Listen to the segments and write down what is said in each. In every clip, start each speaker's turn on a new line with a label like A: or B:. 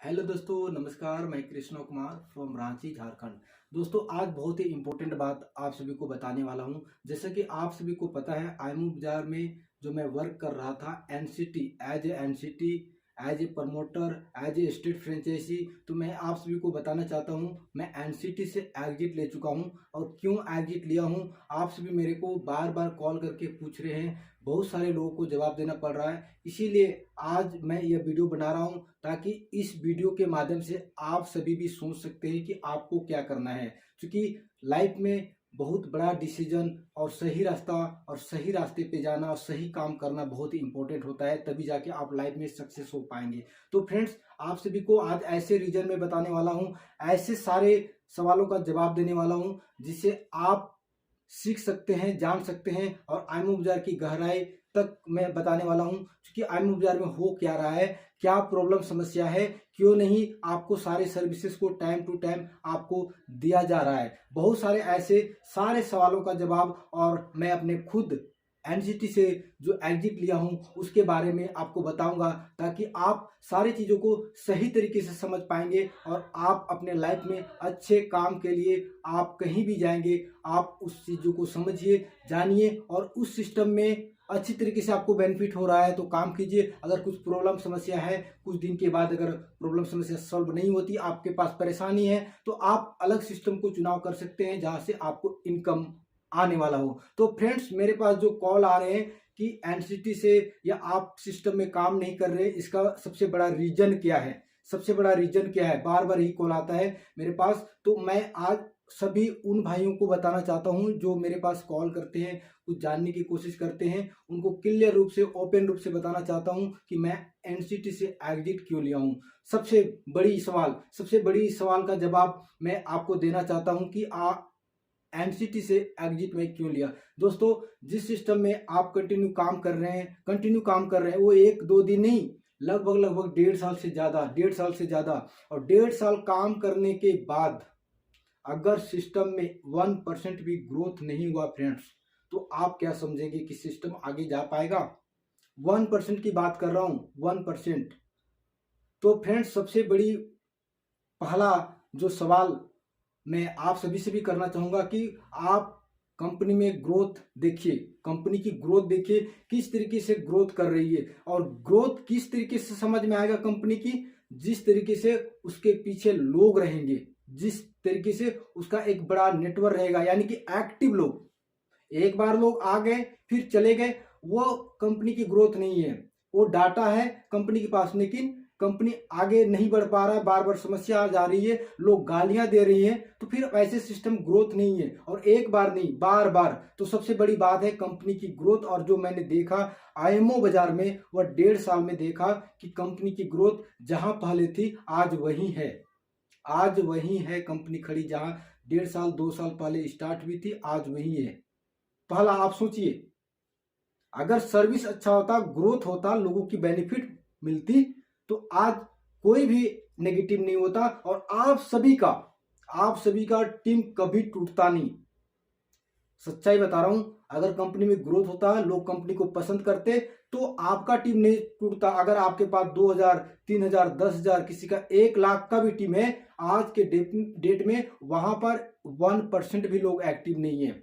A: Hello दोस्तों, नमस्कार। मैं कृष्ण कुमार फ्रॉम रांची, झारखंड। दोस्तों, आज बहुत ही इम्पोर्टेंट बात आप सभी को बताने वाला हूं। जैसा कि आप सभी को पता है, आईएमओ बाजार में जो मैं वर्क कर रहा था NCT, NCT, as a promoter, as a state franchise, तो मैं आप सभी को बताना चाहता हूं, मैं एनसीटी से एग्जिट ले चुका हूं। और क्यों एग्जिट लिया हूं, आप सभी मेरे को बार बार कॉल करके पूछ रहे हैं, बहुत सारे लोगों को जवाब देना पड़ रहा है। इसीलिए आज मैं यह वीडियो बना रहा हूं, ताकि इस वीडियो के माध्यम से आप सभी भी सोच सकते हैं कि आपको क्या करना है। क्योंकि लाइफ में बहुत बड़ा डिसीजन और सही रास्ता और सही रास्ते पे जाना और सही काम करना बहुत ही इंपॉर्टेंट होता है, तभी जाके आप लाइफ में सक्सेस हो पाएंगे। तो फ्रेंड्स, आप सभी को आज ऐसे रीजन में बताने वाला हूं, ऐसे सारे सवालों का जवाब देने वाला हूं, जिससे आप सीख सकते हैं, जान सकते हैं और आईएमओ बाजार की गहराई तक मैं बताने वाला हूं। क्योंकि आईएमओ बाजार में हो क्या रहा है, क्या प्रॉब्लम समस्या है, क्यों नहीं आपको सारे सर्विसेज को टाइम टू टाइम आपको दिया जा रहा है। बहुत सारे ऐसे सारे सवालों का जवाब और मैं अपने खुद एनजीटी से जो एग्जिट लिया हूं उसके बारे में आपको बताऊंगा, ताकि आप सारी चीज़ों को सही तरीके से समझ पाएंगे और आप अपने लाइफ में अच्छे काम के लिए आप कहीं भी जाएंगे, आप उस चीज़ों को समझिए, जानिए और उस सिस्टम में अच्छी तरीके से आपको बेनिफिट हो रहा है तो काम कीजिए। अगर कुछ प्रॉब्लम समस्या है, कुछ दिन के बाद अगर प्रॉब्लम समस्या सॉल्व नहीं होती, आपके पास परेशानी है, तो आप अलग सिस्टम को चुनाव कर सकते हैं जहां से आपको इनकम आने वाला हो। तो फ्रेंड्स, मेरे पास जो कॉल आ रहे हैं कि एनसीटी से या आप सिस्टम में काम नहीं कर रहे, इसका सबसे बड़ा रीजन क्या है, सबसे बड़ा रीजन क्या है, बार बार ही कॉल आता है मेरे पास। तो मैं आज सभी उन भाइयों को बताना चाहता हूं जो मेरे पास कॉल करते हैं, कुछ जानने की कोशिश करते हैं, उनको क्लियर रूप से, ओपन रूप से बताना चाहता हूं कि मैं एनसीटी से एग्जिट क्यों लिया हूं। सबसे बड़ी सवाल का जवाब मैं आपको देना चाहता हूं कि एनसीटी से एग्जिट में क्यों लिया। दोस्तों, जिस सिस्टम में आप कंटिन्यू काम कर रहे हैं वो एक दो दिन नहीं, लगभग लगभग 1.5 साल से ज्यादा, 1.5 साल से ज्यादा। और 1.5 साल काम करने के बाद अगर सिस्टम में 1% भी ग्रोथ नहीं हुआ फ्रेंड्स, तो आप क्या समझेंगे कि सिस्टम आगे जा पाएगा? 1% की बात कर रहा हूं, 1%। तो फ्रेंड्स, सबसे बड़ी पहला जो सवाल मैं आप सभी से भी करना चाहूंगा कि आप कंपनी में ग्रोथ देखिए, कंपनी की ग्रोथ देखिए, किस तरीके से ग्रोथ कर रही है। और ग्रोथ किस तरीके से समझ में आएगा कंपनी की, जिस तरीके से उसके पीछे लोग रहेंगे, जिस तरीके से उसका एक बड़ा नेटवर्क रहेगा, यानी कि एक्टिव लोग। एक बार लोग आ गए फिर चले गए, वो कंपनी की ग्रोथ नहीं है। वो डाटा है कंपनी के पास, लेकिन कंपनी आगे नहीं बढ़ पा रहा है, बार बार समस्या आ जा रही है, लोग गालियां दे रही हैं, तो फिर ऐसे सिस्टम ग्रोथ नहीं है। और एक बार नहीं, बार बार। तो सबसे बड़ी बात है कंपनी की ग्रोथ। और जो मैंने देखा आईएमओ बाजार में, वह 1.5 साल में देखा कि कंपनी की ग्रोथ जहां पहले थी आज वही है। आज वही है कंपनी खड़ी, जहां 1.5 साल 2 साल पहले स्टार्ट हुई थी, आज वही है। पहला आप सोचिए, अगर सर्विस अच्छा होता, ग्रोथ होता, लोगों की बेनिफिट मिलती, तो आज कोई भी नेगेटिव नहीं होता और आप सभी का टीम कभी टूटता नहीं। सच्चाई बता रहा हूं, अगर कंपनी में ग्रोथ होता है, लोग कंपनी को पसंद करते, तो आपका टीम नहीं टूटता। अगर आपके पास 2,000, 3,000, 10,000, किसी का 1 लाख का भी टीम है, आज के डेट में वहां पर 1% भी लोग एक्टिव नहीं है।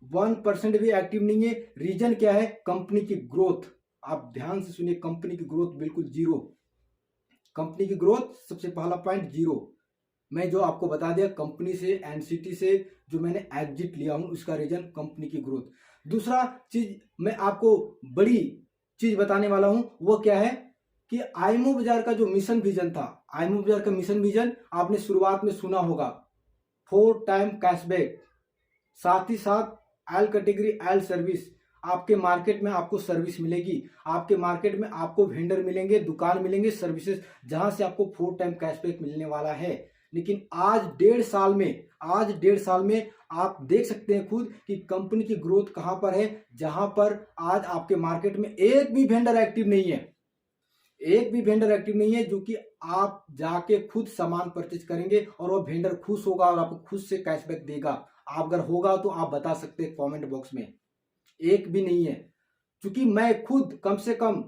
A: 1% भी एक्टिव नहीं है। रीजन क्या है? कंपनी की ग्रोथ। आप ध्यान से सुनिए, कंपनी की ग्रोथ बिल्कुल जीरो। कंपनी की ग्रोथ सबसे पहला पॉइंट जीरो। मैं जो आपको बता दिया, कंपनी से, एनसीटी से जो मैंने एग्जिट लिया हूं, उसका रीजन कंपनी की ग्रोथ। दूसरा चीज मैं आपको बड़ी चीज बताने वाला हूं, वो क्या है कि आईएमओ बाजार का जो मिशन विजन था, आईएमओ बाजार का मिशन विजन आपने शुरुआत में सुना होगा, 4 टाइम कैशबैक, साथ ही साथ एल कैटेगरी एल सर्विस। आपके मार्केट में आपको सर्विस मिलेगी, आपके मार्केट में आपको वेंडर मिलेंगे, दुकान मिलेंगे, सर्विसेज, जहां से आपको 4 टाइम कैशबैक मिलने वाला है। लेकिन आज 1.5 साल में आप देख सकते हैं खुद कि कंपनी की ग्रोथ कहां पर है, जहां पर आज आपके मार्केट में एक भी वेंडर एक्टिव नहीं है। एक भी वेंडर एक्टिव नहीं है जो कि आप जाके खुद सामान परचेज करेंगे और वो वेंडर खुश होगा और आपको खुद से कैशबैक देगा। आप अगर होगा तो आप बता सकते हैं कमेंट बॉक्स में। एक भी नहीं है। क्योंकि मैं खुद कम से कम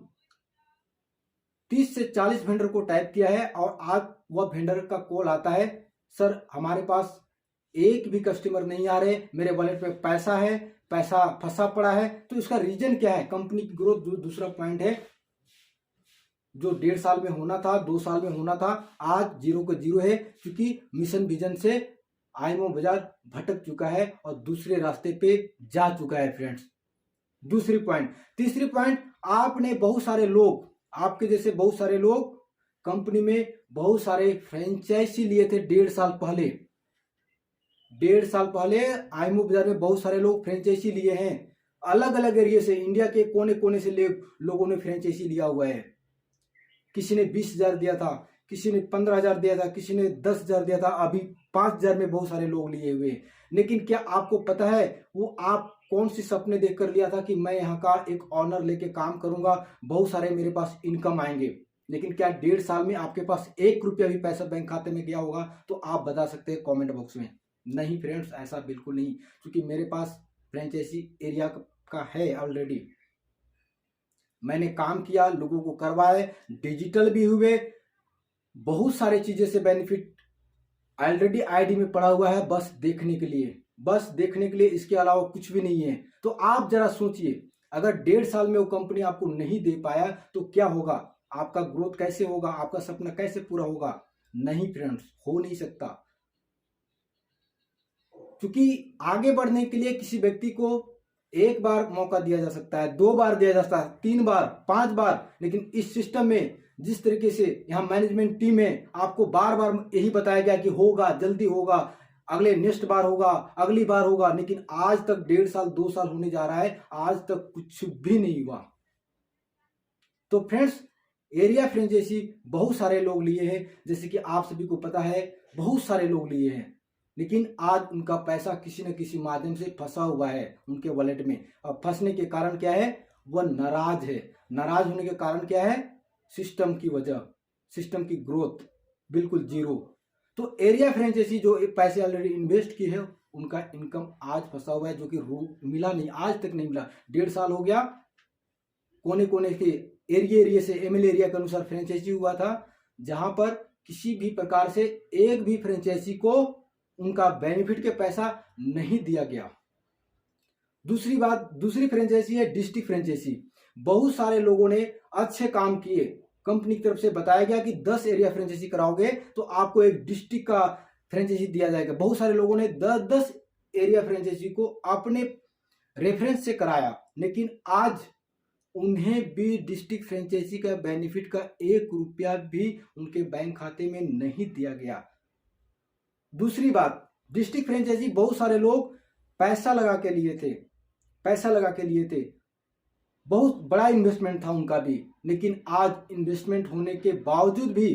A: 30 से 40 वेंडर को टाइप किया है और आज वह वेंडर का कॉल आता है, सर हमारे पास एक भी कस्टमर नहीं आ रहे, मेरे वॉलेट में पैसा है, पैसा फंसा पड़ा है। तो इसका रीजन क्या है? कंपनी की ग्रोथ। दूसरा पॉइंट है, जो 1.5 साल में होना था, 2 साल में होना था, आज 0 का 0 है, क्योंकि मिशन विजन से आईएमओ बाजार भटक चुका है और दूसरे रास्ते पे जा चुका है फ्रेंड्स। दूसरी पॉइंट। तीसरी पॉइंट, आपने बहुत सारे लोग, आपके जैसे बहुत सारे लोग कंपनी में बहुत सारे फ्रेंचाइजी लिए थे 1.5 साल पहले। 1.5 साल पहले आईएमओ बाजार में बहुत सारे लोग फ्रेंचाइजी लिए हैं, अलग अलग एरिया से, इंडिया के कोने कोने से लोगों ने फ्रेंचाइजी लिया हुआ है। किसी ने 20,000 दिया था, किसी ने 15,000 दिया था, किसी ने 10,000 दिया था, अभी 5,000 में बहुत सारे लोग लिए हुए। लेकिन क्या आपको पता है वो आप कौन सी सपने देखकर लिया था कि मैं यहाँ का एक ऑनर लेके काम करूंगा, बहुत सारे मेरे पास इनकम आएंगे। लेकिन क्या 1.5 साल में आपके पास 1 रुपया भी पैसा बैंक खाते में गया होगा? तो आप बता सकते हैं कमेंट बॉक्स में। नहीं फ्रेंड्स, ऐसा बिल्कुल नहीं, क्योंकि मेरे पास फ्रेंचाइजी एरिया का है ऑलरेडी। मैंने काम किया, लोगों को करवाए, डिजिटल भी हुए, बहुत सारे चीजें से बेनिफिट ऑलरेडी आईडी में पड़ा हुआ है, बस देखने के लिए, बस देखने के लिए, इसके अलावा कुछ भी नहीं है। तो आप जरा सोचिए, अगर 1.5 साल में वो कंपनी आपको नहीं दे पाया तो क्या होगा? आपका ग्रोथ कैसे होगा? आपका सपना कैसे पूरा होगा? नहीं फ्रेंड्स, हो नहीं सकता। क्योंकि आगे बढ़ने के लिए किसी व्यक्ति को एक बार मौका दिया जा सकता है, 2 बार दिया जा सकता है, 3 बार, 5 बार, लेकिन इस सिस्टम में जिस तरीके से यहाँ मैनेजमेंट टीम है, आपको बार बार यही बताया गया कि होगा, जल्दी होगा, अगले नेक्स्ट बार होगा, अगली बार होगा, लेकिन आज तक 1.5 साल 2 साल होने जा रहा है, आज तक कुछ भी नहीं हुआ। तो फ्रेंड्स, एरिया फ्रेंचाइजी बहुत सारे लोग लिए हैं, जैसे कि आप सभी को पता है, बहुत सारे लोग लिए हैं, लेकिन आज उनका पैसा किसी न किसी माध्यम से फंसा हुआ है उनके वॉलेट में। अब फंसने के कारण क्या है? वह नाराज है। नाराज होने के कारण क्या है? सिस्टम की वजह, सिस्टम की ग्रोथ बिल्कुल 0। तो एरिया फ्रेंचाइजी जो पैसे ऑलरेडी इन्वेस्ट किए हैं, उनका इनकम आज फंसा हुआ है, जो कि मिला नहीं, आज तक नहीं मिला। 1.5 साल हो गया, कोने कोने के एरिया से एमएल एरिया के अनुसार फ्रेंचाइजी हुआ था, जहां पर किसी भी प्रकार से एक भी फ्रेंचाइजी को उनका बेनिफिट के पैसा नहीं दिया गया। दूसरी बात, दूसरी फ्रेंचाइजी है डिस्ट्रिक्ट फ्रेंचाइजी। बहुत सारे लोगों ने अच्छे काम किए, कंपनी की तरफ से बताया गया कि 10 एरिया फ्रेंचाइजी कराओगे तो आपको एक डिस्ट्रिक्ट का फ्रेंचाइजी दिया जाएगा। बहुत सारे लोगों ने 10-10 एरिया फ्रेंचाइजी को अपने रेफरेंस से कराया, लेकिन आज उन्हें भी डिस्ट्रिक्ट फ्रेंचाइजी का बेनिफिट का 1 रुपया भी उनके बैंक खाते में नहीं दिया गया। दूसरी बात, डिस्ट्रिक्ट फ्रेंचाइजी बहुत सारे लोग पैसा लगा के लिए थे, पैसा लगा के लिए थे, बहुत बड़ा इन्वेस्टमेंट था उनका भी, लेकिन आज इन्वेस्टमेंट होने के बावजूद भी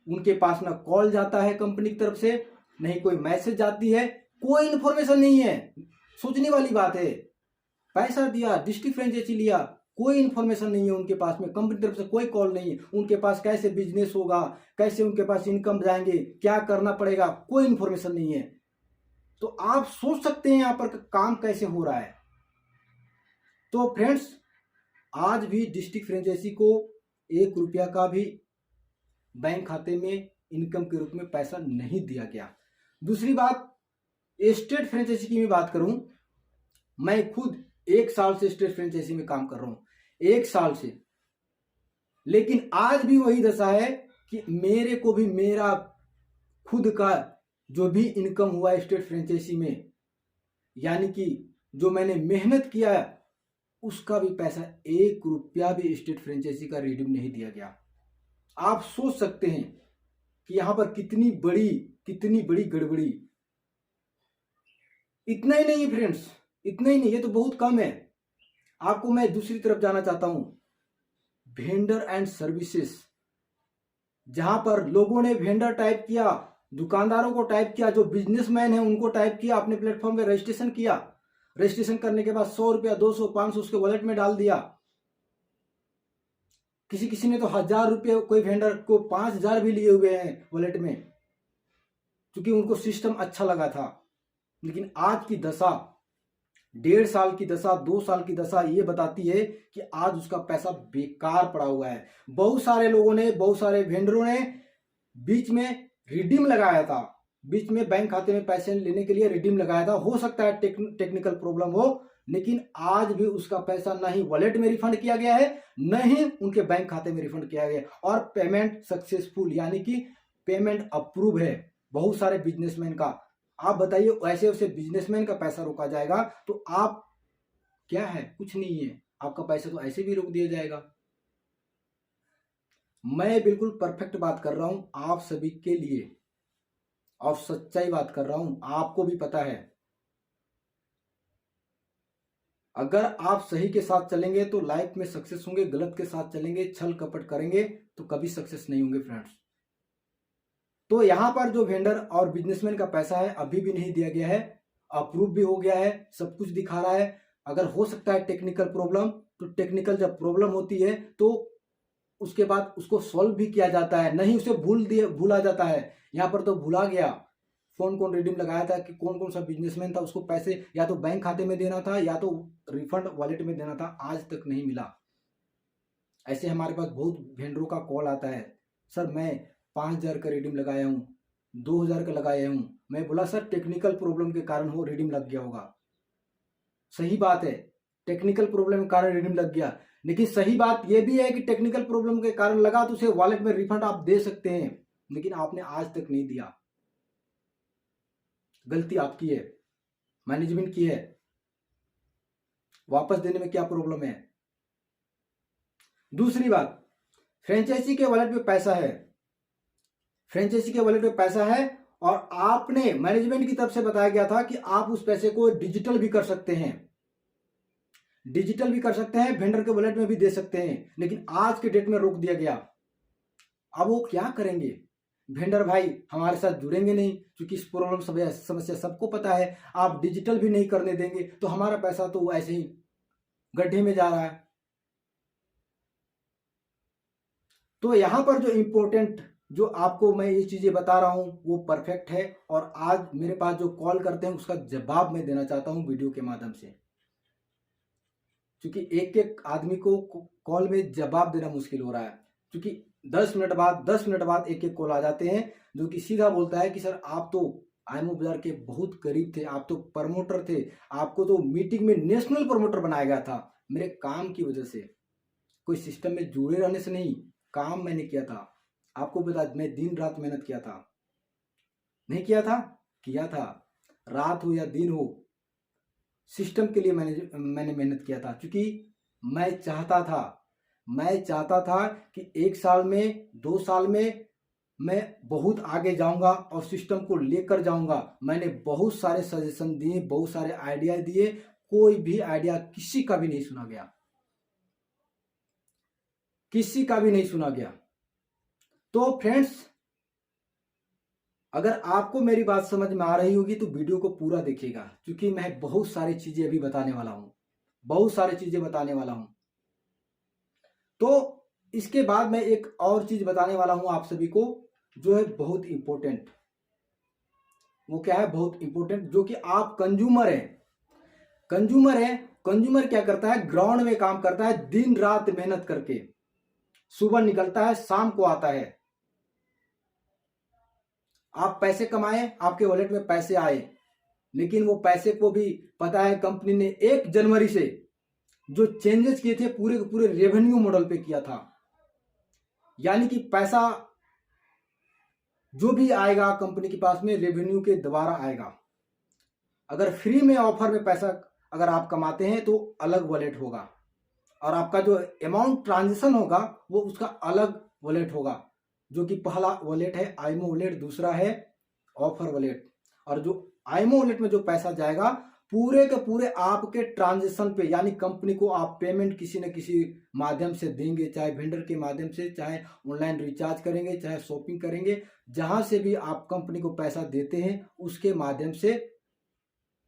A: उनके पास ना कॉल जाता है कंपनी की तरफ से, नहीं कोई मैसेज आती है, कोई इन्फॉर्मेशन नहीं है। सोचने वाली बात है, पैसा दिया, डिस्ट्रिक्ट फ्रेंचाइजी लिया, कोई इन्फॉर्मेशन नहीं है उनके पास में, कंपनी तरफ से कोई कॉल नहीं है, उनके पास कैसे बिजनेस होगा, कैसे उनके पास इनकम जाएंगे, क्या करना पड़ेगा, कोई इन्फॉर्मेशन नहीं है। तो आप सोच सकते हैं यहाँ पर काम कैसे हो रहा है। तो फ्रेंड्स, आज भी डिस्ट्रिक्ट फ्रेंचाइजी को 1 रुपया का भी बैंक खाते में इनकम के रूप में पैसा नहीं दिया गया। दूसरी बात, स्टेट फ्रेंचाइजी की मैं बात करूं, मैं खुद 1 साल से स्टेट फ्रेंचाइजी में काम कर रहा हूं, 1 साल से, लेकिन आज भी वही दशा है कि मेरे को भी मेरा खुद का जो भी इनकम हुआ है स्टेट फ्रेंचाइजी में, यानी कि जो मैंने मेहनत किया है, उसका भी पैसा 1 रुपया भी स्टेट फ्रेंचाइजी का रिडीम नहीं दिया गया। आप सोच सकते हैं कि यहां पर कितनी बड़ी गड़बड़ी। इतना ही नहीं फ्रेंड्स, इतना ही नहीं, ये तो बहुत कम है। आपको मैं दूसरी तरफ जाना चाहता हूं, वेंडर एंड सर्विसेज, जहां पर लोगों ने वेंडर टाइप किया, दुकानदारों को टाइप किया, जो बिजनेसमैन है उनको टाइप किया, अपने प्लेटफॉर्म पे रजिस्ट्रेशन किया, रजिस्ट्रेशन करने के बाद 100 रुपया, 200, 500 उसके वॉलेट में डाल दिया। किसी ने तो 1,000 रुपये, कोई वेंडर को 5,000 भी लिए हुए हैं वॉलेट में, क्योंकि उनको सिस्टम अच्छा लगा था। लेकिन आज की दशा 1.5 साल की दशा, 2 साल की दशा ये बताती है कि आज उसका पैसा बेकार पड़ा हुआ है। बहुत सारे लोगों ने, बहुत सारे वेंडरों ने बीच में रिडीम लगाया था, बीच में बैंक खाते में पैसे लेने के लिए रिडीम लगाया था। हो सकता है टेक्निकल प्रॉब्लम हो, लेकिन आज भी उसका पैसा ना ही वॉलेट में रिफंड किया गया है, न ही उनके बैंक खाते में रिफंड किया गया है। और पेमेंट सक्सेसफुल यानी कि पेमेंट अप्रूव है बहुत सारे बिजनेसमैन का। आप बताइए, ऐसे वैसे बिजनेसमैन का पैसा रोका जाएगा तो आप क्या है? कुछ नहीं है, आपका पैसा तो ऐसे भी रोक दिया जाएगा। मैं बिल्कुल परफेक्ट बात कर रहा हूं आप सभी के लिए और सच्चाई बात कर रहा हूं, आपको भी पता है। अगर आप सही के साथ चलेंगे तो लाइफ में सक्सेस होंगे, गलत के साथ चलेंगे, छल कपट करेंगे तो कभी सक्सेस नहीं होंगे फ्रेंड्स। तो यहां पर जो वेंडर और बिजनेसमैन का पैसा है अभी भी नहीं दिया गया है, अप्रूव भी हो गया है, सब कुछ दिखा रहा है। अगर हो सकता है टेक्निकल प्रॉब्लम, तो टेक्निकल जब प्रॉब्लम होती है तो उसके बाद उसको सॉल्व भी किया जाता है, नहीं उसे भूला जाता है। यहाँ पर तो भूला गया कौन कौन रिडीम लगाया था, कि कौन कौन सा बिजनेसमैन था, उसको पैसे या तो बैंक खाते में देना था या तो रिफंड वॉलेट में देना था, आज तक नहीं मिला। ऐसे हमारे पास बहुत वेंडरों का कॉल आता है, सर मैं 5,000 का रिडीम लगाया हूँ, 2,000 का लगाया हूँ। मैं बोला सर टेक्निकल प्रॉब्लम के कारण हो रिडीम लग गया होगा। सही बात है, टेक्निकल प्रॉब्लम के कारण रिडीम लग गया, लेकिन सही बात यह भी है कि टेक्निकल प्रॉब्लम के कारण लगा तो उसे वॉलेट में रिफंड आप दे सकते हैं, लेकिन आपने आज तक नहीं दिया। गलती आपकी है, मैनेजमेंट की है। वापस देने में क्या प्रॉब्लम है? दूसरी बात, फ्रेंचाइजी के वॉलेट पे पैसा है, फ्रेंचाइजी के वॉलेट पे पैसा है और आपने मैनेजमेंट की तरफ से बताया गया था कि आप उस पैसे को डिजिटल भी कर सकते हैं, डिजिटल भी कर सकते हैं, वेंडर के वॉलेट में भी दे सकते हैं, लेकिन आज के डेट में रोक दिया गया। अब वो क्या करेंगे? वेंडर भाई हमारे साथ जुड़ेंगे नहीं, क्योंकि इस प्रॉब्लम समस्या सबको पता है। आप डिजिटल भी नहीं करने देंगे तो हमारा पैसा तो ऐसे ही गड्ढे में जा रहा है। तो यहां पर जो इंपॉर्टेंट, जो आपको मैं ये चीजें बता रहा हूं वो परफेक्ट है, और आज मेरे पास जो कॉल करते हैं उसका जवाब मैं देना चाहता हूं वीडियो के माध्यम से, क्योंकि एक एक आदमी को कॉल में जवाब देना मुश्किल हो रहा है। क्योंकि 10 मिनट बाद एक एक कॉल आ जाते हैं जो कि सीधा बोलता है कि सर आप तो आईएमओ बाजार के बहुत करीब थे, आप तो प्रमोटर थे, आपको तो मीटिंग में नेशनल प्रमोटर बनाया गया था। मेरे काम की वजह से, कोई सिस्टम में जुड़े रहने से नहीं, काम मैंने किया था। आपको बता, मैं दिन रात मेहनत किया था। नहीं किया था? किया था। रात हो या दिन हो, सिस्टम के लिए मैंने मेहनत किया था, क्योंकि मैं चाहता था कि 1 साल में, 2 साल में मैं बहुत आगे जाऊंगा और सिस्टम को लेकर जाऊंगा। मैंने बहुत सारे सजेशन दिए, बहुत सारे आइडिया दिए, कोई भी आइडिया किसी का भी नहीं सुना गया, किसी का भी नहीं सुना गया। तो फ्रेंड्स, अगर आपको मेरी बात समझ में आ रही होगी तो वीडियो को पूरा देखिएगा, क्योंकि मैं बहुत सारी चीजें अभी बताने वाला हूं, बहुत सारी चीजें बताने वाला हूं। तो इसके बाद मैं एक और चीज बताने वाला हूं आप सभी को, जो है बहुत इंपॉर्टेंट। वो क्या है? बहुत इंपॉर्टेंट, जो कि आप कंज्यूमर है, कंज्यूमर क्या करता है? ग्राउंड में काम करता है, दिन रात मेहनत करके, सुबह निकलता है, शाम को आता है। आप पैसे कमाए, आपके वॉलेट में पैसे आए, लेकिन वो पैसे को भी पता है कंपनी ने 1 जनवरी से जो चेंजेस किए थे पूरे के पूरे रेवेन्यू मॉडल पे किया था। यानी कि पैसा जो भी आएगा कंपनी के पास में रेवेन्यू के द्वारा आएगा। अगर फ्री में ऑफर में पैसा अगर आप कमाते हैं तो अलग वॉलेट होगा, और आपका जो अमाउंट ट्रांजेक्शन होगा वो उसका अलग वॉलेट होगा, जो कि पहला वॉलेट है आईएमओ वॉलेट, दूसरा है ऑफर वॉलेट। और जो आईएमओ वॉलेट में जो पैसा जाएगा पूरे के पूरे आपके ट्रांजेक्शन पे, यानी कंपनी को आप पेमेंट किसी न किसी माध्यम से देंगे, चाहे वेंडर के माध्यम से, चाहे ऑनलाइन रिचार्ज करेंगे, चाहे शॉपिंग करेंगे, जहां से भी आप कंपनी को पैसा देते हैं उसके माध्यम से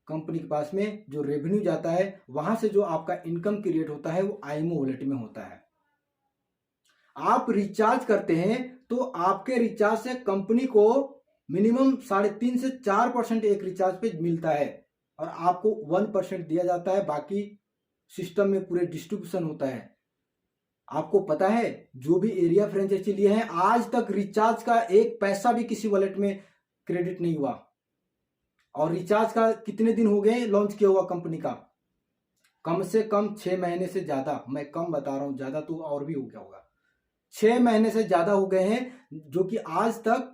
A: कंपनी के पास में जो रेवेन्यू जाता है, वहां से जो आपका इनकम क्रिएट होता है वो आईएमओ वॉलेट में होता है। आप रिचार्ज करते हैं तो आपके रिचार्ज से कंपनी को मिनिमम 3.5 से 4% एक रिचार्ज पे मिलता है। और आपको 1% दिया जाता है, बाकी सिस्टम में पूरे डिस्ट्रीब्यूशन होता है। आपको पता है जो भी एरिया फ्रेंचाइजी लिए हैं आज तक रिचार्ज का एक पैसा भी किसी वॉलेट में क्रेडिट नहीं हुआ। और रिचार्ज का कितने दिन हो गए लॉन्च किया हुआ कंपनी का? कम से कम 6 महीने से ज्यादा, मैं कम बता रहा हूं, ज्यादा तो और भी हो गया होगा। 6 महीने से ज्यादा हो गए हैं, जो कि आज तक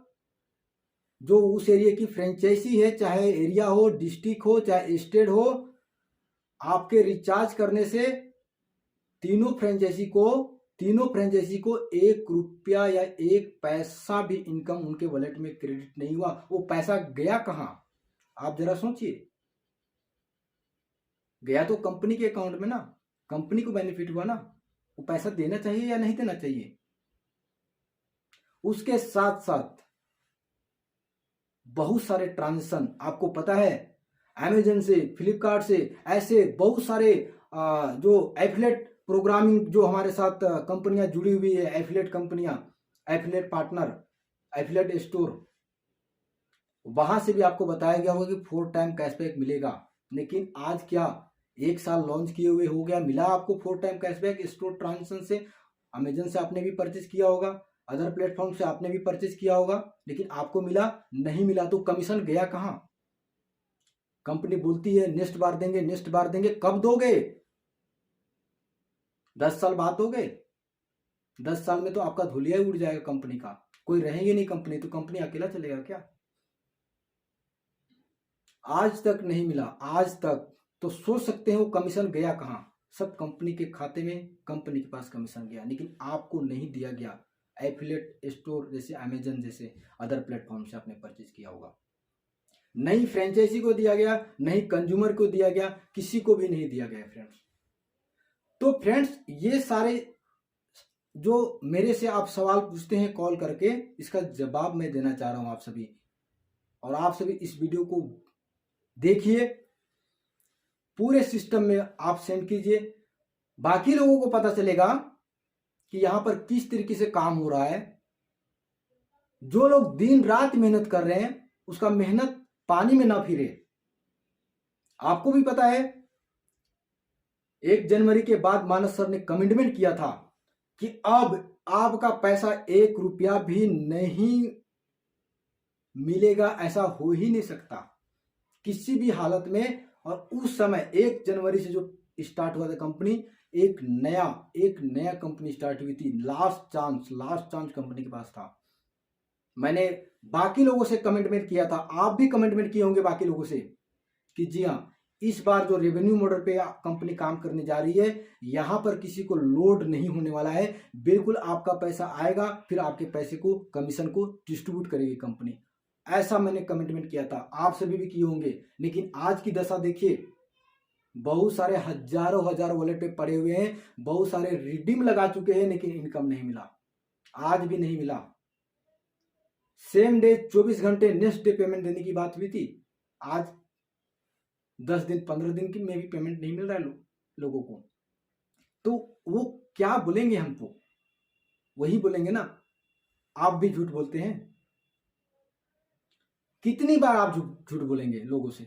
A: जो उस एरिया की फ्रेंचाइजी है, चाहे एरिया हो, डिस्ट्रिक्ट हो, चाहे स्टेट हो, आपके रिचार्ज करने से तीनों फ्रेंचाइजी को 1 रुपया या 1 पैसा भी इनकम उनके वॉलेट में क्रेडिट नहीं हुआ। वो पैसा गया कहां? आप जरा सोचिए। गया तो कंपनी के अकाउंट में ना, कंपनी को बेनिफिट हुआ ना। वो पैसा देना चाहिए या नहीं देना चाहिए? उसके साथ साथ बहुत सारे ट्रांजेक्शन आपको पता है, अमेजन से, फ्लिपकार्ट से, ऐसे बहुत सारे जो एफिलेट प्रोग्रामिंग जो हमारे साथ कंपनियां जुड़ी हुई है, एफिलेट कंपनियां, एफिलेट पार्टनर, एफिलेट स्टोर, वहां से भी आपको बताया गया होगा कि 4 टाइम कैशबैक मिलेगा। लेकिन आज क्या 1 साल लॉन्च किए हुए हो गया, मिला आपको 4 टाइम कैशबैक स्टोर ट्रांजेक्शन से? अमेजन से आपने भी परचेज किया होगा, अदर प्लेटफॉर्म से आपने भी परचेज किया होगा, लेकिन आपको मिला नहीं मिला। तो कमीशन गया कहां? कंपनी बोलती है नेक्स्ट बार देंगे, नेक्स्ट बार देंगे। कब दोगे? 10 साल बाद दोगे? 10 साल में तो आपका धुलिया ही उड़ जाएगा कंपनी का, कोई रहेंगे नहीं कंपनी, तो कंपनी अकेला चलेगा क्या? आज तक नहीं मिला, आज तक। तो सोच सकते हैं वो कमीशन गया कहां? सब कंपनी के खाते में, कंपनी के पास कमीशन गया, लेकिन आपको नहीं दिया गया। एफिलिएट स्टोर जैसे अमेजन जैसे अदर प्लेटफॉर्म से आपने परचेज किया होगा, नहीं फ्रेंचाइजी को दिया गया, नहीं कंज्यूमर को दिया गया, किसी को भी नहीं दिया गया फ्रेंड्स। तो फ्रेंड्स, ये सारे जो मेरे से आप सवाल पूछते हैं कॉल करके, इसका जवाब मैं देना चाह रहा हूं आप सभी। और आप सभी इस वीडियो को देखिए, पूरे सिस्टम में आप सेंड कीजिए, बाकी लोगों को पता चलेगा कि यहां पर किस तरीके से काम हो रहा है। जो लोग दिन रात मेहनत कर रहे हैं, उसका मेहनत पानी में ना फिरे। आपको भी पता है 1 जनवरी के बाद मानस सर ने कमिटमेंट किया था कि अब आपका पैसा 1 रुपया भी नहीं मिलेगा, ऐसा हो ही नहीं सकता किसी भी हालत में। और उस समय 1 जनवरी से जो स्टार्ट हुआ था कंपनी, एक नया कंपनी स्टार्ट हुई थी, लास्ट चांस कंपनी के पास था। मैंने बाकी लोगों से कमिटमेंट किया था, आप भी कमिटमेंट किए होंगे बाकी लोगों से, कि जी हाँ, इस बार जो रेवेन्यू मॉडल पे कंपनी काम करने जा रही है, यहां पर किसी को लोड नहीं होने वाला है, बिल्कुल आपका पैसा आएगा, फिर आपके पैसे को, कमीशन को डिस्ट्रीब्यूट करेगी कंपनी। ऐसा मैंने कमिटमेंट किया था, आप सभी भी किए होंगे। लेकिन आज की दशा देखिए, बहुत सारे हजारों वॉलेट पे पड़े हुए हैं, बहुत सारे रिडीम लगा चुके हैं, लेकिन इनकम नहीं मिला, आज भी नहीं मिला। सेम डे 24 घंटे नेक्स्ट डे पेमेंट देने की बात हुई थी, आज 10 दिन 15 दिन की में भी पेमेंट नहीं मिल रहा है लोगों को। तो वो क्या बोलेंगे हमको? वही बोलेंगे ना, आप भी झूठ बोलते हैं। कितनी बार आप झूठ बोलेंगे लोगों से?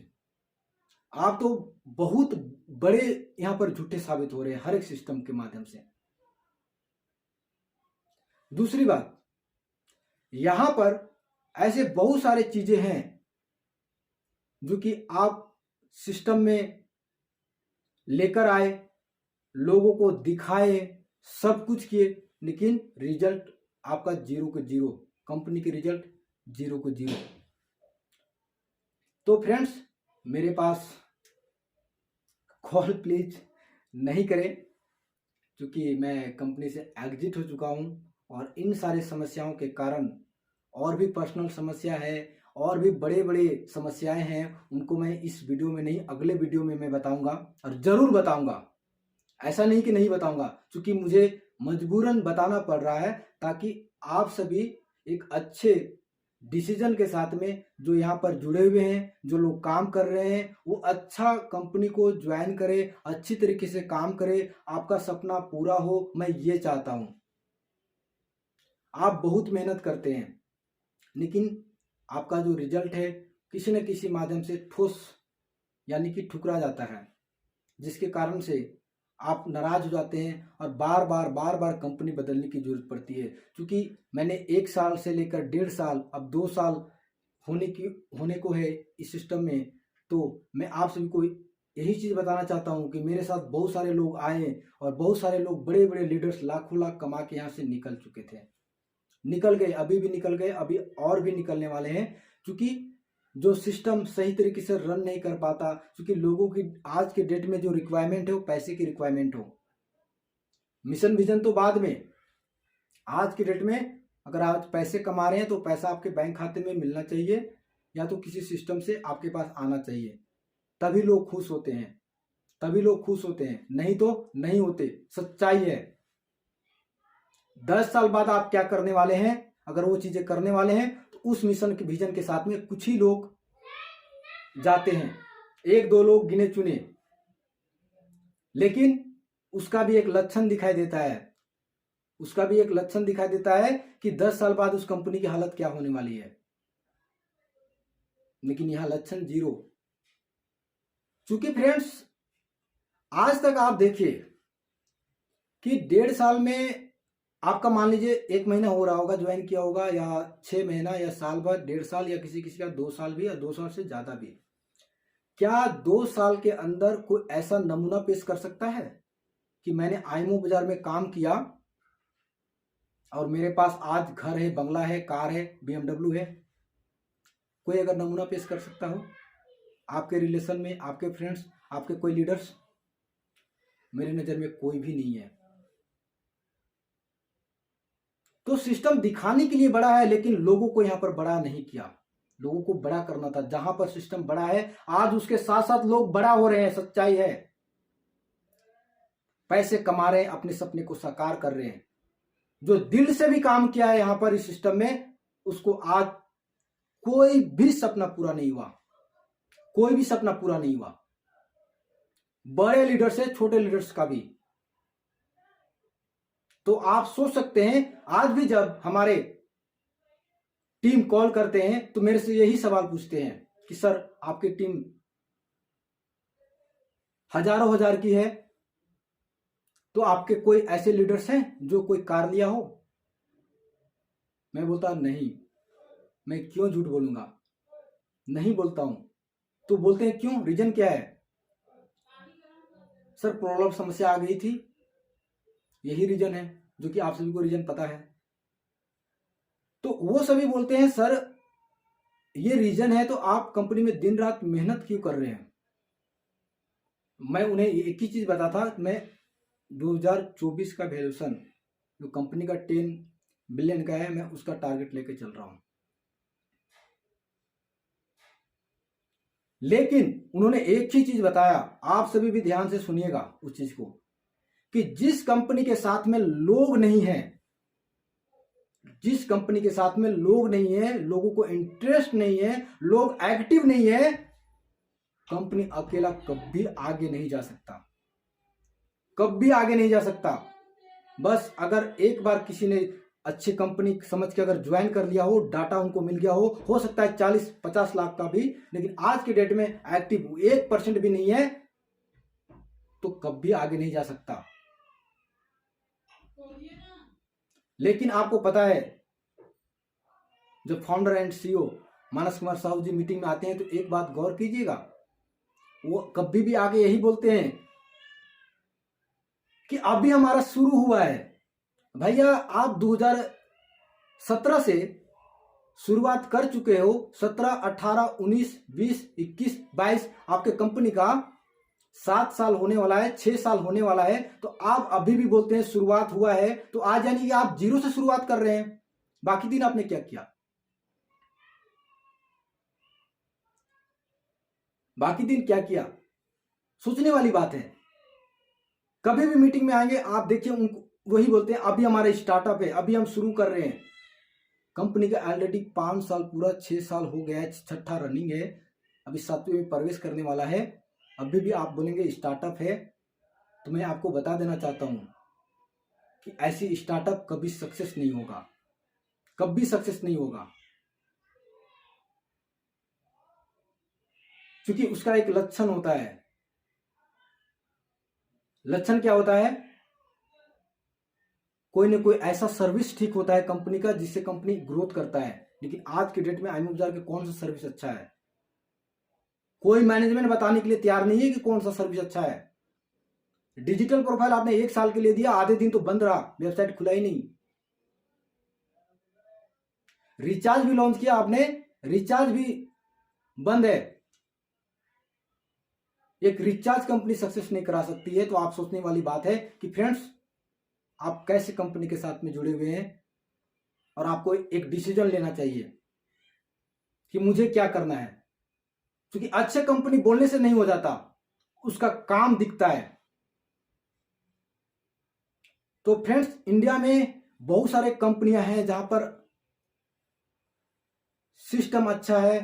A: आप तो बहुत बड़े यहां पर झूठे साबित हो रहे हैं हर एक सिस्टम के माध्यम से। दूसरी बात, यहां पर ऐसे बहुत सारे चीजें हैं जो कि आप सिस्टम में लेकर आए, लोगों को दिखाए, सब कुछ किए, लेकिन रिजल्ट आपका 0 को 0, कंपनी के रिजल्ट 0 को 0। तो फ्रेंड्स, मेरे पास कॉल प्लीज नहीं करें, क्योंकि मैं कंपनी से एग्जिट हो चुका हूं, और इन सारी समस्याओं के कारण और भी पर्सनल समस्या है, और भी बड़े बड़े समस्याएं हैं, उनको मैं इस वीडियो में नहीं, अगले वीडियो में मैं बताऊंगा, और जरूर बताऊंगा। ऐसा नहीं कि नहीं बताऊंगा, क्योंकि मुझे मजबूरन बताना पड़ रहा है, ताकि आप सभी एक अच्छे डिसीजन के साथ में, जो यहाँ पर जुड़े हुए हैं, जो लोग काम कर रहे हैं, वो अच्छा कंपनी को ज्वाइन करें, अच्छी तरीके से काम करें, आपका सपना पूरा हो, मैं ये चाहता हूं। आप बहुत मेहनत करते हैं, लेकिन आपका जो रिजल्ट है किसी न किसी माध्यम से ठोस यानी कि ठुकरा जाता है, जिसके कारण से आप नाराज हो जाते हैं और बार बार कंपनी बदलने की जरूरत पड़ती है। क्योंकि मैंने 1 साल से लेकर 1.5 साल, अब 2 साल होने को है इस सिस्टम में, तो मैं आप सभी को यही चीज़ बताना चाहता हूँ कि मेरे साथ बहुत सारे लोग आए और बहुत सारे लोग, बड़े बड़े लीडर्स लाखों लाख कमा के यहाँ से निकल चुके थे, निकल गए, अभी भी निकल गए, अभी और भी निकलने वाले हैं। क्योंकि जो सिस्टम सही तरीके से रन नहीं कर पाता, क्योंकि लोगों की आज के डेट में जो रिक्वायरमेंट है वो पैसे की रिक्वायरमेंट हो, मिशन विजन तो बाद में। आज के डेट में अगर आप पैसे कमा रहे हैं तो पैसा आपके बैंक खाते में मिलना चाहिए, या तो किसी सिस्टम से आपके पास आना चाहिए, तभी लोग खुश होते हैं, तभी लोग खुश होते हैं, नहीं तो नहीं होते, सच्चाई है। 10 साल बाद आप क्या करने वाले हैं, अगर वो चीजें करने वाले हैं तो उस मिशन के विजन के साथ में कुछ ही लोग जाते हैं, 1-2 लोग गिने चुने, लेकिन उसका भी एक लक्षण दिखाई देता है, उसका भी एक लक्षण दिखाई देता है कि 10 साल बाद उस कंपनी की हालत क्या होने वाली है। लेकिन यहां लक्षण जीरो। चूंकि फ्रेंड्स आज तक आप देखिए कि 1.5 साल में आपका मान लीजिए 1 महीना हो रहा होगा ज्वाइन किया होगा, या 6 महीना, या साल भर, 1.5 साल, या किसी किसी का 2 साल भी, या 2 साल से ज्यादा भी। क्या 2 साल के अंदर कोई ऐसा नमूना पेश कर सकता है कि मैंने आईएमओ बाजार में काम किया और मेरे पास आज घर है, बंगला है, कार है, BMW है? कोई अगर नमूना पेश कर सकता हो आपके रिलेशन में, आपके फ्रेंड्स, आपके कोई लीडर्स? मेरी नजर में कोई भी नहीं है। तो सिस्टम दिखाने के लिए बड़ा है, लेकिन लोगों को यहां पर बड़ा नहीं किया। लोगों को बड़ा करना था। जहां पर सिस्टम बड़ा है, आज उसके साथ साथ लोग बड़ा हो रहे हैं, सच्चाई है। पैसे कमा रहे हैं, अपने सपने को साकार कर रहे हैं। जो दिल से भी काम किया है यहां पर इस सिस्टम में, उसको आज कोई भी सपना पूरा नहीं हुआ, कोई भी सपना पूरा नहीं हुआ, बड़े लीडर से छोटे लीडर्स का भी। तो आप सोच सकते हैं, आज भी जब हमारे टीम कॉल करते हैं तो मेरे से यही सवाल पूछते हैं कि सर आपकी टीम हजारों हजार की है, तो आपके कोई ऐसे लीडर्स हैं जो कोई कार लिया हो? मैं बोलता नहीं, मैं क्यों झूठ बोलूंगा, नहीं बोलता हूं। तो बोलते हैं क्यों, रीजन क्या है? सर प्रॉब्लम, समस्या आ गई थी, यही रीजन है, जो कि आप सभी को रीजन पता है। तो वो सभी बोलते हैं सर ये रीजन है, तो आप कंपनी में दिन रात मेहनत क्यों कर रहे हैं? मैं उन्हें एक ही चीज बता था, मैं 2024 का वैल्यूएशन जो कंपनी का 10 बिलियन का है, मैं उसका टारगेट लेके चल रहा हूं। लेकिन उन्होंने एक ही चीज बताया, आप सभी भी ध्यान से सुनिएगा उस चीज को, कि जिस कंपनी के साथ में लोग नहीं है, जिस कंपनी के साथ में लोग नहीं है, लोगों को इंटरेस्ट नहीं है, लोग एक्टिव नहीं है, कंपनी अकेला कभी आगे नहीं जा सकता, कभी आगे नहीं जा सकता। बस अगर एक बार किसी ने अच्छी कंपनी समझ के अगर ज्वाइन कर लिया हो, डाटा उनको मिल गया हो सकता है 40-50 लाख का भी, लेकिन आज के डेट में एक्टिव 1% भी नहीं है, तो कभी आगे नहीं जा सकता। लेकिन आपको पता है, जब founder and CEO Manas Kumar Sahu ji meeting में आते हैं तो एक बात गौर कीजिएगा, वो कभी भी आगे यही बोलते हैं कि अभी हमारा शुरू हुआ है। भैया आप 2017 से शुरुआत कर चुके हो, 17, 18, 19, 20, 21, 22, आपके कंपनी का 7 साल होने वाला है, 6 साल होने वाला है, तो आप अभी भी बोलते हैं शुरुआत हुआ है। तो आज यानी कि आप जीरो से शुरुआत कर रहे हैं। बाकी दिन आपने क्या किया? बाकी दिन क्या किया? सोचने वाली बात है। कभी भी मीटिंग में आएंगे आप देखिए, उनको वही बोलते हैं अभी हमारा स्टार्टअप है, अभी हम शुरू कर रहे हैं। कंपनी का ऑलरेडी 5 साल पूरा, 6 साल हो गया है, छठा रनिंग है, अभी 7वें में प्रवेश करने वाला है, अभी भी आप बोलेंगे स्टार्टअप है। तो मैं आपको बता देना चाहता हूं कि ऐसी स्टार्टअप कभी सक्सेस नहीं होगा, कभी सक्सेस नहीं होगा। क्योंकि उसका एक लक्षण होता है। लक्षण क्या होता है? कोई ना कोई ऐसा सर्विस ठीक होता है कंपनी का जिससे कंपनी ग्रोथ करता है। लेकिन आज के डेट में आईएमओ बाजार के कौन सा सर्विस अच्छा है? कोई मैनेजमेंट बताने के लिए तैयार नहीं है कि कौन सा सर्विस अच्छा है। डिजिटल प्रोफाइल आपने 1 साल के लिए दिया, आधे दिन तो बंद रहा, वेबसाइट खुला ही नहीं। रिचार्ज भी लॉन्च किया आपने, रिचार्ज भी बंद है। एक रिचार्ज कंपनी सक्सेस नहीं करा सकती है। तो आप सोचने वाली बात है कि फ्रेंड्स, आप कैसे कंपनी के साथ में जुड़े हुए हैं और आपको एक डिसीजन लेना चाहिए कि मुझे क्या करना है। क्योंकि अच्छे कंपनी बोलने से नहीं हो जाता, उसका काम दिखता है। तो फ्रेंड्स, इंडिया में बहुत सारे कंपनियां हैं जहां पर सिस्टम अच्छा है,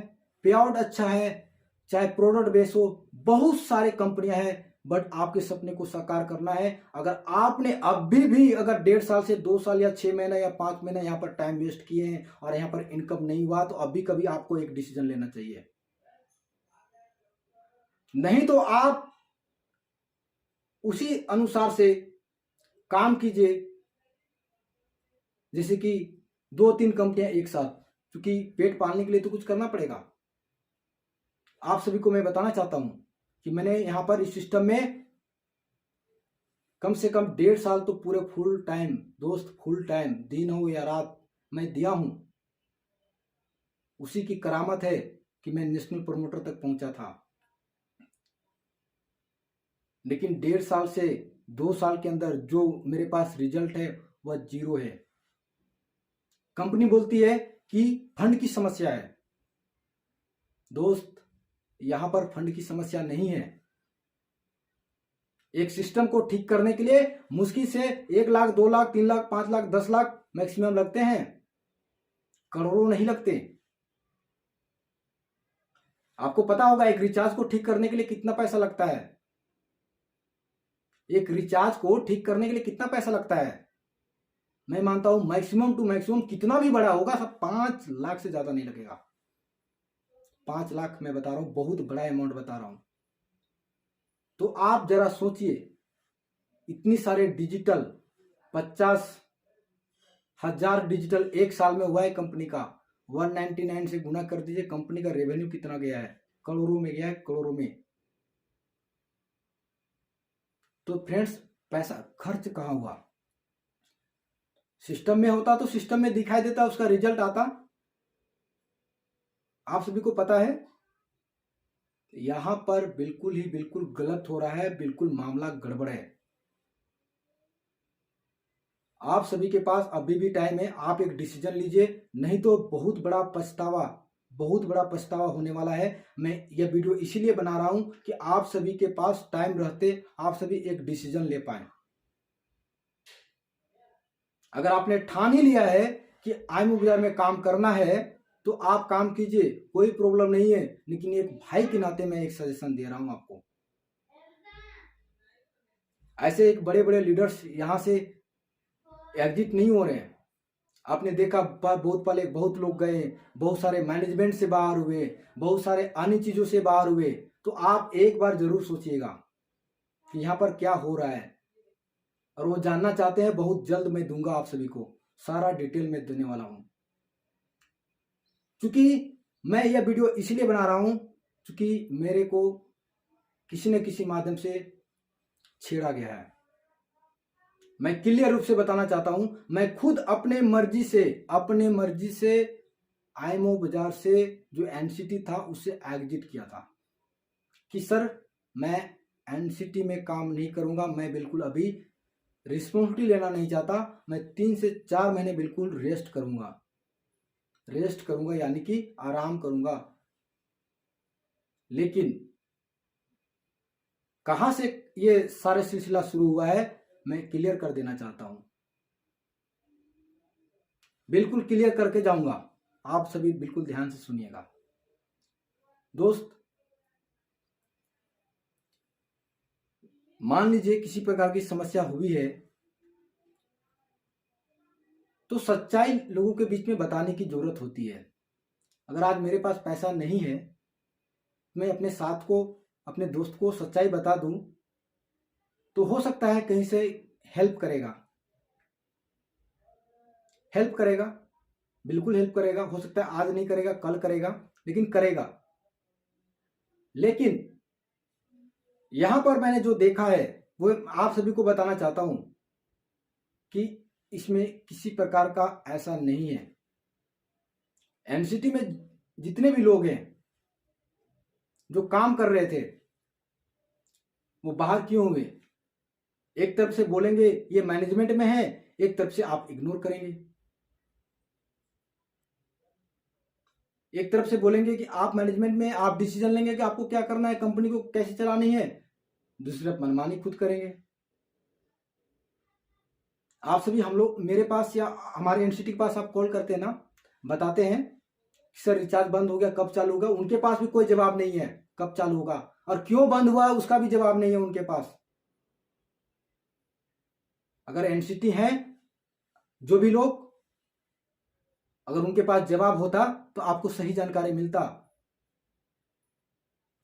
A: पे आउट अच्छा है, चाहे प्रोडक्ट बेस हो, बहुत सारे कंपनियां हैं। बट आपके सपने को साकार करना है। अगर आपने अभी भी अगर 1.5 साल से 2 साल या 6 महीना या 5 महीना यहाँ पर टाइम वेस्ट किए हैं और यहाँ पर इनकम नहीं हुआ, तो अभी कभी आपको एक डिसीजन लेना चाहिए। नहीं तो आप उसी अनुसार से काम कीजिए, जैसे कि 2-3 कंपनियां एक साथ, क्योंकि पेट पालने के लिए तो कुछ करना पड़ेगा। आप सभी को मैं बताना चाहता हूं कि मैंने यहां पर इस सिस्टम में कम से कम 1.5 साल तो पूरे फुल टाइम, दोस्त फुल टाइम, दिन हो या रात, मैं दिया हूं। उसी की करामत है कि मैं नेशनल प्रमोटर तक पहुंचा था। लेकिन 1.5 साल से 2 साल के अंदर जो मेरे पास रिजल्ट है वह 0 है। कंपनी बोलती है कि फंड की समस्या है। दोस्त, यहां पर फंड की समस्या नहीं है। एक सिस्टम को ठीक करने के लिए मुश्किल से 1 लाख, 2 लाख, 3 लाख, 5 लाख, 10 लाख मैक्सिमम लगते हैं, करोड़ों नहीं लगते। आपको पता होगा एक रिचार्ज को ठीक करने के लिए कितना पैसा लगता है। एक रिचार्ज को ठीक करने के लिए कितना पैसा लगता है? मैं मानता हूं मैक्सिमम टू मैक्सिमम, कितना भी बड़ा होगा, सब 5 लाख से ज्यादा नहीं लगेगा। 5 लाख मैं बता रहा हूं, बहुत बड़ा अमाउंट बता रहा हूं। तो आप जरा सोचिए, इतनी सारे डिजिटल, 50,000 डिजिटल 1 साल में हुआ है कंपनी का। 199 से गुना कर दीजिए, कंपनी का रेवेन्यू कितना गया है? करोड़ों में गया है, करोड़ों में। तो फ्रेंड्स, पैसा खर्च कहां हुआ? सिस्टम में होता तो सिस्टम में दिखाई देता, उसका रिजल्ट आता। आप सभी को पता है यहां पर बिल्कुल ही बिल्कुल गलत हो रहा है, बिल्कुल मामला गड़बड़ है। आप सभी के पास अभी भी टाइम है, आप एक डिसीजन लीजिए, नहीं तो बहुत बड़ा पछतावा, बहुत बड़ा पछतावा होने वाला है। मैं यह वीडियो इसीलिए बना रहा हूं कि आप सभी के पास टाइम रहते आप सभी एक डिसीजन ले पाए। अगर आपने ठान ही लिया है कि आईएमओ बाजार में काम करना है, तो आप काम कीजिए, कोई प्रॉब्लम नहीं है। लेकिन एक भाई के नाते मैं एक सजेशन दे रहा हूं आपको। ऐसे एक बड़े बड़े लीडर्स यहां से एग्जिट नहीं हो रहे हैं। आपने देखा बहुत पहले बहुत लोग गए, बहुत सारे मैनेजमेंट से बाहर हुए, बहुत सारे अन्य चीजों से बाहर हुए। तो आप एक बार जरूर सोचिएगा कि यहाँ पर क्या हो रहा है, और वो जानना चाहते हैं, बहुत जल्द मैं दूंगा आप सभी को, सारा डिटेल में देने वाला हूं। क्योंकि मैं यह वीडियो इसलिए बना रहा हूं क्योंकि मेरे को किसी न किसी माध्यम से छेड़ा गया है। मैं क्लियर रूप से बताना चाहता हूं, मैं खुद अपने मर्जी से आईएमओ बाजार से जो एनसीटी था उससे एग्जिट किया था कि सर मैं एनसीटी में काम नहीं करूंगा, मैं बिल्कुल अभी रिस्पॉन्सिबिलिटी लेना नहीं चाहता, मैं 3 से 4 महीने बिल्कुल रेस्ट करूंगा, यानी कि आराम करूंगा। लेकिन कहां से ये सारे सिलसिला शुरू हुआ है, मैं क्लियर कर देना चाहता हूं, बिल्कुल क्लियर करके जाऊंगा। आप सभी बिल्कुल ध्यान से सुनिएगा। दोस्त, मान लीजिए किसी प्रकार की समस्या हुई है, तो सच्चाई लोगों के बीच में बताने की जरूरत होती है। अगर आज मेरे पास पैसा नहीं है मैं अपने साथ को, अपने दोस्त को सच्चाई बता दूं तो हो सकता है कहीं से हेल्प करेगा, हेल्प करेगा, बिल्कुल हेल्प करेगा। हो सकता है आज नहीं करेगा, कल करेगा, लेकिन करेगा। लेकिन यहां पर मैंने जो देखा है वो आप सभी को बताना चाहता हूं कि इसमें किसी प्रकार का ऐसा नहीं है। एनसीटी में जितने भी लोग हैं जो काम कर रहे थे वो बाहर क्यों हुए? एक तरफ से बोलेंगे ये मैनेजमेंट में है, एक तरफ से आप इग्नोर करेंगे। एक तरफ से बोलेंगे कि आप मैनेजमेंट में, आप डिसीजन लेंगे कि आपको क्या करना है, कंपनी को कैसे चलानी है, दूसरी तरफ मनमानी खुद करेंगे। आप सभी, हम लोग मेरे पास या हमारे एनसीटी के पास आप कॉल करते हैं ना, बताते हैं कि सर रिचार्ज बंद हो गया, कब चालू होगा? उनके पास भी कोई जवाब नहीं है कब चालू होगा, और क्यों बंद हुआ उसका भी जवाब नहीं है उनके पास। अगर एनसीटी है, जो भी लोग, अगर उनके पास जवाब होता तो आपको सही जानकारी मिलता।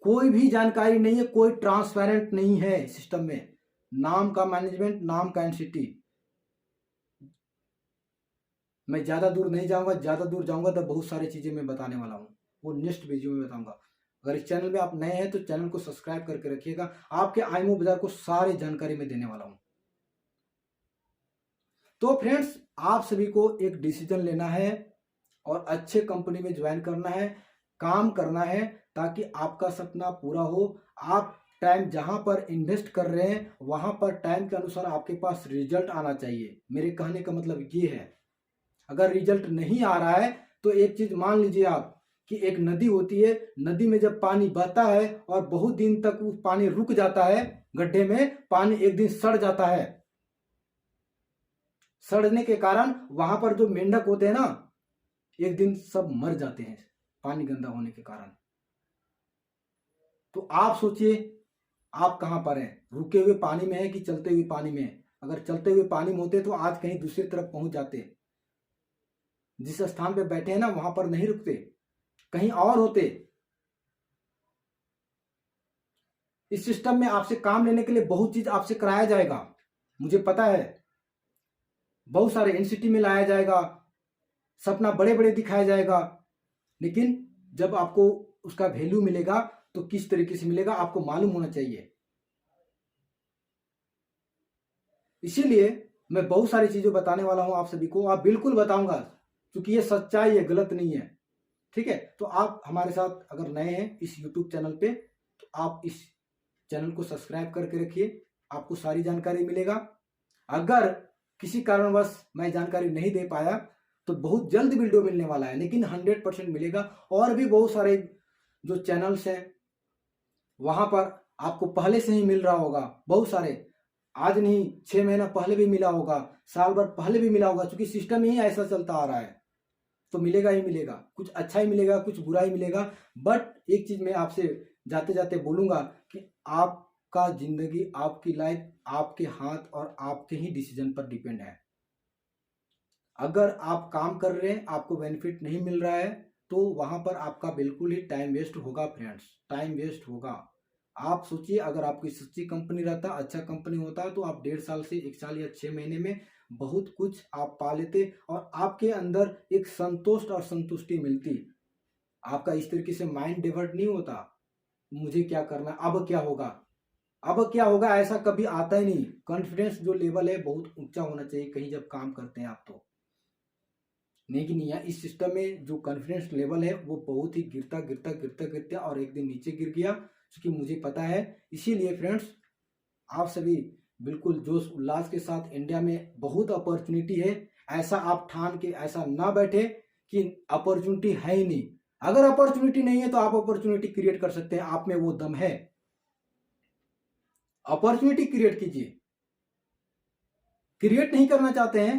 A: कोई भी जानकारी नहीं है, कोई ट्रांसपेरेंट नहीं है सिस्टम में। नाम का मैनेजमेंट, नाम का एनसीटी। मैं ज्यादा दूर नहीं जाऊंगा, ज्यादा दूर जाऊंगा तो बहुत सारी चीजें मैं बताने वाला हूं, वो नेक्स्ट वीडियो में बताऊंगा। अगर इस चैनल में आप नए हैं तो चैनल को सब्सक्राइब करके रखिएगा। आपके आईएमओ बाजार को सारी जानकारी मैं देने वाला हूं। तो फ्रेंड्स, आप सभी को एक डिसीजन लेना है और अच्छे कंपनी में ज्वाइन करना है, काम करना है, ताकि आपका सपना पूरा हो। आप टाइम जहां पर इन्वेस्ट कर रहे हैं वहां पर टाइम के अनुसार आपके पास रिजल्ट आना चाहिए। मेरे कहने का मतलब ये है, अगर रिजल्ट नहीं आ रहा है तो एक चीज मान लीजिए आप कि एक नदी होती है, नदी में जब पानी बहता है और बहुत दिन तक वो पानी रुक जाता है, गड्ढे में पानी एक दिन सड़ जाता है। सड़ने के कारण वहां पर जो मेंढक होते हैं ना, एक दिन सब मर जाते हैं पानी गंदा होने के कारण। तो आप सोचिए, आप कहां पर हैं? रुके हुए पानी में है कि चलते हुए पानी में है? अगर चलते हुए पानी में होते तो आज कहीं दूसरी तरफ पहुंच जाते। जिस स्थान पे बैठे हैं ना वहां पर नहीं रुकते, कहीं और होते। इस सिस्टम में आपसे काम लेने के लिए बहुत चीज आपसे कराया जाएगा, मुझे पता है। बहुत सारे एनसीटी में लाया जाएगा, सपना बड़े बड़े दिखाया जाएगा, लेकिन जब आपको उसका वैल्यू मिलेगा तो किस तरीके से मिलेगा आपको मालूम होना चाहिए। इसीलिए मैं बहुत सारी चीजें बताने वाला हूं आप सभी को, आप बिल्कुल बताऊंगा, क्योंकि ये सच्चाई है, गलत नहीं है। ठीक है, तो आप हमारे साथ अगर नए हैं इस यूट्यूब चैनल पे तो आप इस चैनल को सब्सक्राइब करके रखिए, आपको सारी जानकारी मिलेगा। अगर किसी कारणवश मैं जानकारी नहीं दे पाया तो बहुत जल्द वीडियो मिलने वाला है, लेकिन 100% मिलेगा। और भी बहुत सारे जो चैनल्स हैं वहां पर आपको पहले से ही मिल रहा होगा, बहुत सारे, आज नहीं 6 महीना पहले भी मिला होगा, साल भर पहले भी मिला होगा, क्योंकि सिस्टम ही ऐसा चलता आ रहा है। तो मिलेगा ही मिलेगा, कुछ अच्छा ही मिलेगा, कुछ बुरा ही मिलेगा। बट एक चीज मैं आपसे जाते जाते बोलूंगा कि आपका जिंदगी, आपकी लाइफ आपके हाथ और आपके ही डिसीजन पर डिपेंड है। अगर आप काम कर रहे हैं, आपको बेनिफिट नहीं मिल रहा है, तो वहां पर आपका बिल्कुल ही टाइम वेस्ट होगा फ्रेंड्स, टाइम वेस्ट होगा। आप सोचिए, अगर आपकी सच्ची कंपनी रहता, अच्छा कंपनी होता, तो आप 1.5 साल से 1 साल या 6 महीने में बहुत कुछ आप पा लेते और आपके अंदर एक संतोष और संतुष्टि मिलती। आपका इस तरीके से माइंड डिवर्ट नहीं होता, मुझे क्या करना, अब क्या होगा, अब क्या होगा, ऐसा कभी आता ही नहीं। कॉन्फिडेंस जो लेवल है बहुत ऊंचा होना चाहिए कहीं जब काम करते हैं आप तो। लेकिन यहाँ इस सिस्टम में जो कॉन्फिडेंस लेवल है वो बहुत ही गिरता गिरता गिरता गिरता और एक दिन नीचे गिर गया, क्योंकि मुझे पता है। इसीलिए फ्रेंड्स, आप सभी बिल्कुल जोश उल्लास के साथ, इंडिया में बहुत अपॉर्चुनिटी है, ऐसा आप ठान के ऐसा ना बैठे कि अपॉर्चुनिटी है ही नहीं। अगर अपॉर्चुनिटी नहीं है तो आप अपॉर्चुनिटी क्रिएट कर सकते हैं, आप में वो दम है, अपॉर्चुनिटी क्रिएट कीजिए। क्रिएट नहीं करना चाहते हैं,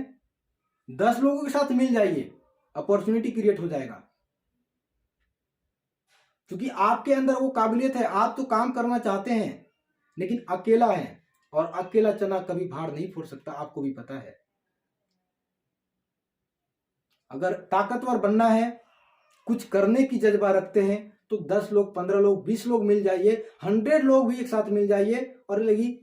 A: 10 लोगों के साथ मिल जाइए, अपॉर्चुनिटी क्रिएट हो जाएगा। क्योंकि आपके अंदर वो काबिलियत है, आप तो काम करना चाहते हैं, लेकिन अकेला है, और अकेला चना कभी भार नहीं फोड़ सकता, आपको भी पता है। अगर ताकतवर बनना है, कुछ करने की जज्बा रखते हैं, तो 10 लोग, 15 लोग, 20 लोग मिल जाइए, 100 लोग भी एक साथ मिल जाइए, और लगी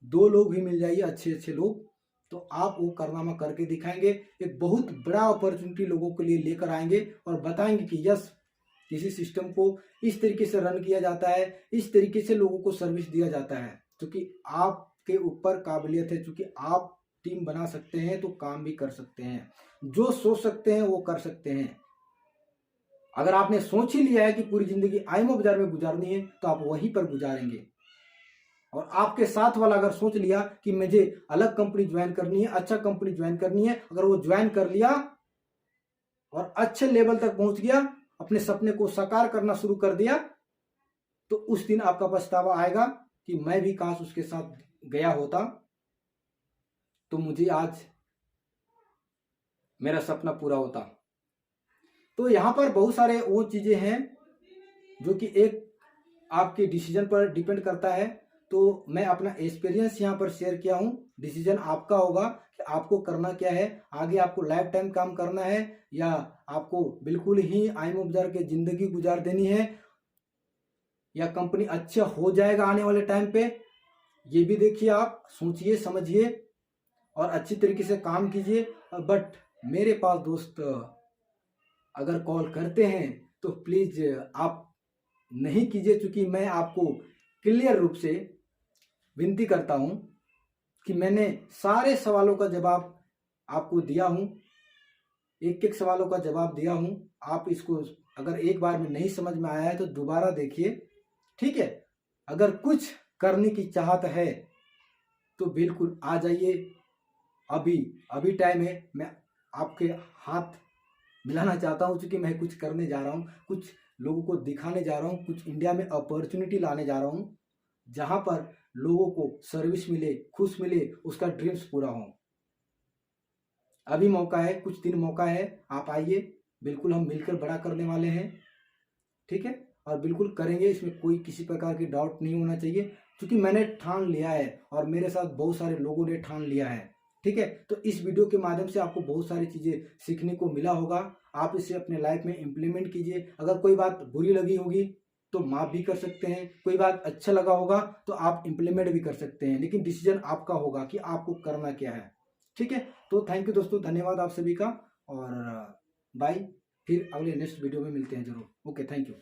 A: 2 लोग भी मिल जाइए अच्छे अच्छे लोग, तो आप वो कारनामा करके दिखाएंगे। एक बहुत बड़ा अपॉर्चुनिटी लोगों के लिए लेकर आएंगे और बताएंगे कि यस, किसी सिस्टम को इस तरीके से रन किया जाता है, इस तरीके से लोगों को सर्विस दिया जाता है। क्योंकि आपके ऊपर काबिलियत है, क्योंकि आप टीम बना सकते हैं तो काम भी कर सकते हैं, जो सोच सकते हैं वो कर सकते हैं। अगर आपने सोच ही लिया है कि पूरी जिंदगी आईएमओ बाजार में गुजारनी है तो आप वहीं पर गुजारेंगे। और आपके साथ वाला अगर सोच लिया कि मुझे अलग कंपनी ज्वाइन करनी है, अच्छा कंपनी ज्वाइन करनी है, अगर वो ज्वाइन कर लिया और अच्छे लेवल तक पहुंच गया, अपने सपने को साकार करना शुरू कर दिया, तो उस दिन आपका पछतावा आएगा कि मैं भी काश उसके साथ गया होता तो मुझे आज मेरा सपना पूरा होता। तो यहां पर बहुत सारे वो चीजें हैं जो कि एक आपके डिसीजन पर डिपेंड करता है। तो मैं अपना एक्सपीरियंस यहाँ पर शेयर किया हूँ, डिसीजन आपका होगा कि आपको करना क्या है। आगे आपको लाइफ टाइम काम करना है या आपको बिल्कुल ही आईएमओ बाजार के जिंदगी गुजार देनी है, या कंपनी अच्छा हो जाएगा आने वाले टाइम पे, ये भी देखिए। आप सोचिए समझिए और अच्छी तरीके से काम कीजिए। बट मेरे पास दोस्त अगर कॉल करते हैं तो प्लीज आप नहीं कीजिए, क्योंकि मैं आपको क्लियर रूप से विनती करता हूं कि मैंने सारे सवालों का जवाब आपको दिया हूं, एक एक सवालों का जवाब दिया हूं। आप इसको अगर एक बार में नहीं समझ में आया है तो दोबारा देखिए, ठीक है। अगर कुछ करने की चाहत है तो बिल्कुल आ जाइए, अभी अभी टाइम है। मैं आपके हाथ मिलाना चाहता हूं, क्योंकि मैं कुछ करने जा रहा हूं, कुछ लोगों को दिखाने जा रहा हूं, कुछ इंडिया में अपॉर्चुनिटी लाने जा रहा हूं, जहां पर लोगों को सर्विस मिले, खुश मिले, उसका ड्रीम्स पूरा हो। अभी मौका है, कुछ दिन मौका है, आप आइए, बिल्कुल हम मिलकर बड़ा करने वाले हैं, ठीक है। और बिल्कुल करेंगे, इसमें कोई किसी प्रकार की डाउट नहीं होना चाहिए, क्योंकि मैंने ठान लिया है और मेरे साथ बहुत सारे लोगों ने ठान लिया है, ठीक है। तो इस वीडियो के माध्यम से आपको बहुत सारी चीजें सीखने को मिला होगा, आप इसे अपने लाइफ में इम्प्लीमेंट कीजिए। अगर कोई बात बुरी लगी होगी तो माफ भी कर सकते हैं, कोई बात अच्छा लगा होगा तो आप इम्प्लीमेंट भी कर सकते हैं, लेकिन डिसीजन आपका होगा कि आपको करना क्या है, ठीक है। तो थैंक यू दोस्तों, धन्यवाद आप सभी का, और बाय। फिर अगले नेक्स्ट वीडियो में मिलते हैं जरूर। Okay, thank you.